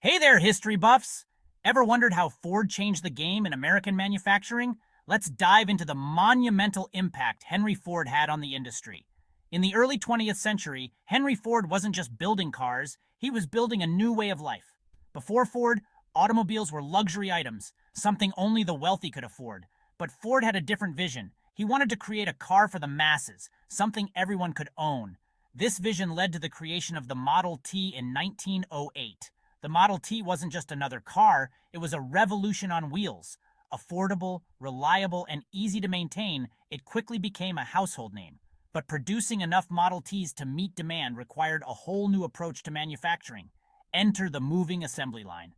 Hey there, history buffs! Ever wondered how Ford changed the game in American manufacturing? Let's dive into the monumental impact Henry Ford had on the industry. In the early 20th century, Henry Ford wasn't just building cars, he was building a new way of life. Before Ford, automobiles were luxury items, something only the wealthy could afford. But Ford had a different vision. He wanted to create a car for the masses, something everyone could own. This vision led to the creation of the Model T in 1908. The Model T wasn't just another car, it was a revolution on wheels. Affordable, reliable, and easy to maintain, it quickly became a household name. But producing enough Model Ts to meet demand required a whole new approach to manufacturing. Enter the moving assembly line.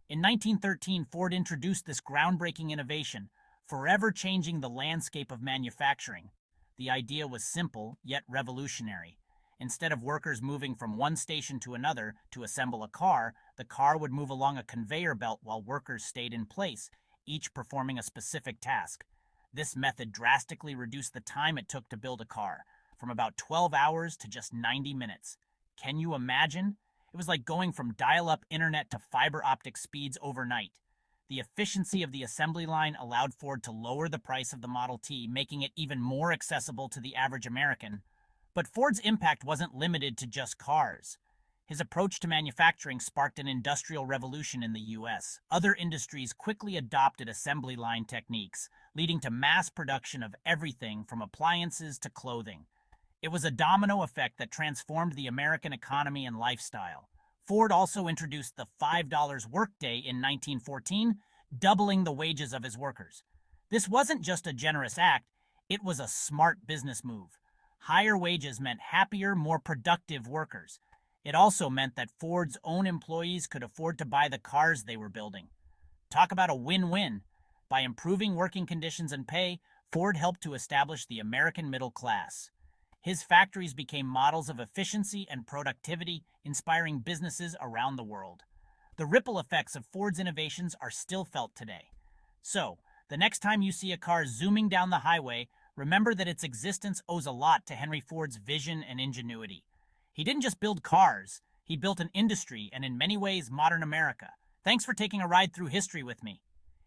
In 1913, Ford introduced this groundbreaking innovation, forever changing the landscape of manufacturing. The idea was simple, yet revolutionary. Instead of workers moving from one station to another to assemble a car, the car would move along a conveyor belt while workers stayed in place, each performing a specific task. This method drastically reduced the time it took to build a car, from about 12 hours to just 90 minutes. Can you imagine? It was like going from dial-up internet to fiber optic speeds overnight. The efficiency of the assembly line allowed Ford to lower the price of the Model T, making it even more accessible to the average American. But Ford's impact wasn't limited to just cars. His approach to manufacturing sparked an industrial revolution in the US. Other industries quickly adopted assembly line techniques, leading to mass production of everything from appliances to clothing. It was a domino effect that transformed the American economy and lifestyle. Ford also introduced the $5 workday in 1914, doubling the wages of his workers. This wasn't just a generous act, it was a smart business move. Higher wages meant happier, more productive workers. It also meant that Ford's own employees could afford to buy the cars they were building. Talk about a win-win. By improving working conditions and pay, Ford helped to establish the American middle class. His factories became models of efficiency and productivity, inspiring businesses around the world. The ripple effects of Ford's innovations are still felt today. So, the next time you see a car zooming down the highway, remember that its existence owes a lot to Henry Ford's vision and ingenuity. He didn't just build cars, he built an industry and in many ways modern America. Thanks for taking a ride through history with me.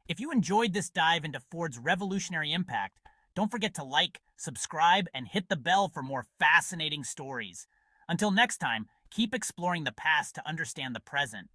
If you enjoyed this dive into Ford's revolutionary impact, don't forget to like, subscribe, and hit the bell for more fascinating stories. Until next time, keep exploring the past to understand the present.